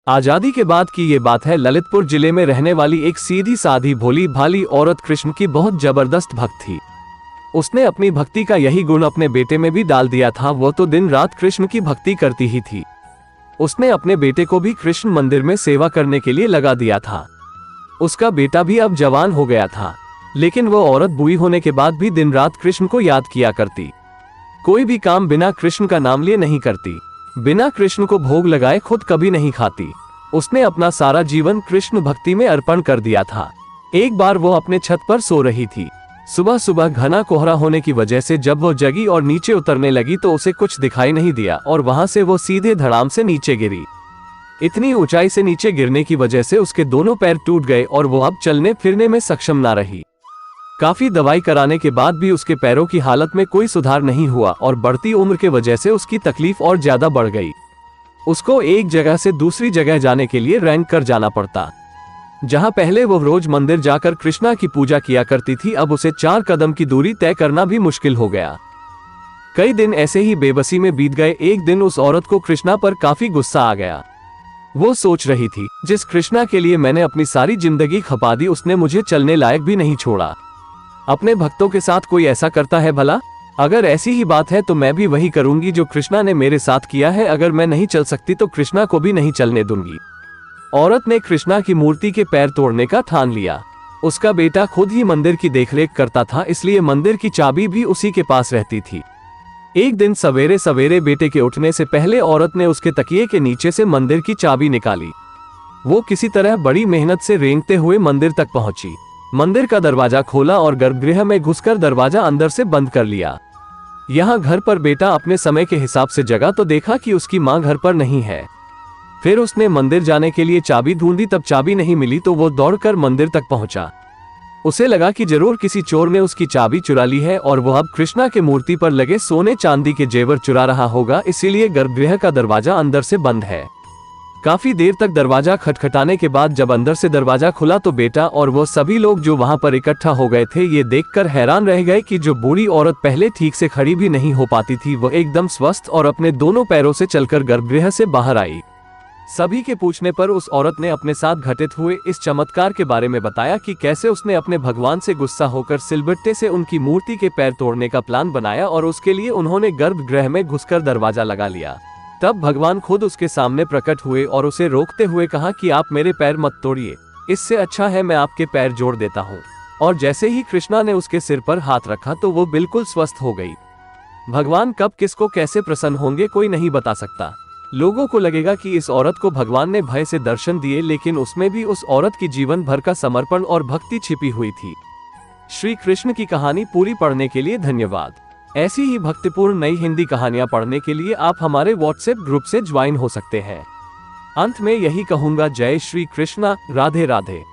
आजादी के बाद की ये बात है। ललितपुर जिले में रहने वाली एक सीधी साधी भोली भाली औरत कृष्ण की बहुत जबरदस्त भक्त थी। उसने अपनी भक्ति का यही गुण अपने बेटे में भी डाल दिया था। वो तो दिन रात कृष्ण की भक्ति करती ही थी। उसने अपने बेटे को भी कृष्ण मंदिर में सेवा करने के लिए लगा दिया था। उसका बेटा भी अब जवान हो गया था, लेकिन वो औरत बूढ़ी होने के बाद भी दिन रात कृष्ण को याद किया करती। कोई भी काम बिना कृष्ण का नाम लिए नहीं करती, बिना कृष्ण को भोग लगाए खुद कभी नहीं खाती। उसने अपना सारा जीवन कृष्ण भक्ति में अर्पण कर दिया था। एक बार वो अपने छत पर सो रही थी। सुबह सुबह घना कोहरा होने की वजह से जब वो जगी और नीचे उतरने लगी तो उसे कुछ दिखाई नहीं दिया और वहां से वो सीधे धड़ाम से नीचे गिरी। इतनी ऊंचाई से नीचे गिरने की वजह से उसके दोनों पैर टूट गए और वो अब चलने फिरने में सक्षम ना रही। काफी दवाई कराने के बाद भी उसके पैरों की हालत में कोई सुधार नहीं हुआ और बढ़ती उम्र के वजह से उसकी तकलीफ और ज्यादा बढ़ गई। उसको एक जगह से दूसरी जगह जाने के लिए रैंक कर जाना पड़ता। जहां पहले वो रोज मंदिर जाकर कृष्णा की पूजा किया करती थी, अब उसे 4 कदम की दूरी तय करना भी मुश्किल हो गया। कई दिन ऐसे ही बेबसी में बीत गए। एक दिन उस औरत को कृष्णा पर काफी गुस्सा आ गया। वो सोच रही थी, जिस कृष्णा के लिए मैंने अपनी सारी जिंदगी खपा दी, उसने मुझे चलने लायक भी नहीं छोड़ा। अपने भक्तों के साथ कोई ऐसा करता है भला? अगर ऐसी ही बात है तो मैं भी वही करूंगी जो कृष्णा ने मेरे साथ किया है। अगर मैं नहीं चल सकती तो कृष्णा को भी नहीं चलने दूंगी। औरत ने कृष्णा की मूर्ति के पैर तोड़ने का ठान लिया। उसका बेटा खुद ही मंदिर की देखरेख करता था, इसलिए मंदिर की चाबी भी उसी के पास रहती थी। एक दिन सवेरे सवेरे बेटे के उठने से पहले औरत ने उसके तकिए के नीचे से मंदिर की चाबी निकाली। वो किसी तरह बड़ी मेहनत से रेंगते हुए मंदिर तक पहुंची। मंदिर का दरवाजा खोला और गर्भगृह में घुसकर दरवाजा अंदर से बंद कर लिया। यहाँ घर पर बेटा अपने समय के हिसाब से जगा तो देखा कि उसकी माँ घर पर नहीं है। फिर उसने मंदिर जाने के लिए चाबी ढूंढी, तब चाबी नहीं मिली तो वो दौड़कर मंदिर तक पहुंचा। उसे लगा कि जरूर किसी चोर ने उसकी चाबी चुरा ली है और वो अब कृष्णा के मूर्ति पर लगे सोने चांदी के जेवर चुरा रहा होगा, इसीलिए गर्भगृह का दरवाजा अंदर से बंद है। काफी देर तक दरवाजा खटखटाने के बाद जब अंदर से दरवाजा खुला तो बेटा और वो सभी लोग जो वहां पर इकट्ठा हो गए थे ये देखकर हैरान रह गए कि जो बूढ़ी औरत पहले ठीक से खड़ी भी नहीं हो पाती थी, वो एकदम स्वस्थ और अपने दोनों पैरों से चलकर गर्भगृह से बाहर आई। सभी के पूछने पर उस औरत ने अपने साथ घटित हुए इस चमत्कार के बारे में बताया कि कैसे उसने अपने भगवान से गुस्सा होकर सिलबट्टे से उनकी मूर्ति के पैर तोड़ने का प्लान बनाया और उसके लिए उन्होंने गर्भगृह में घुसकर दरवाजा लगा लिया। तब भगवान खुद उसके सामने प्रकट हुए और उसे रोकते हुए कहा कि आप मेरे पैर मत तोड़िए, इससे अच्छा है मैं आपके पैर जोड़ देता हूँ। और जैसे ही कृष्णा ने उसके सिर पर हाथ रखा तो वो बिल्कुल स्वस्थ हो गई। भगवान कब किसको कैसे प्रसन्न होंगे कोई नहीं बता सकता। लोगों को लगेगा कि इस औरत को भगवान ने भय से दर्शन दिए, लेकिन उसमें भी उस औरत की जीवन भर का समर्पण और भक्ति छिपी हुई थी। श्री कृष्ण की कहानी पूरी पढ़ने के लिए धन्यवाद। ऐसी ही भक्तिपूर्ण नई हिंदी कहानियां पढ़ने के लिए आप हमारे व्हाट्सएप ग्रुप से ज्वाइन हो सकते हैं। अंत में यही कहूंगा, जय श्री कृष्णा, राधे राधे।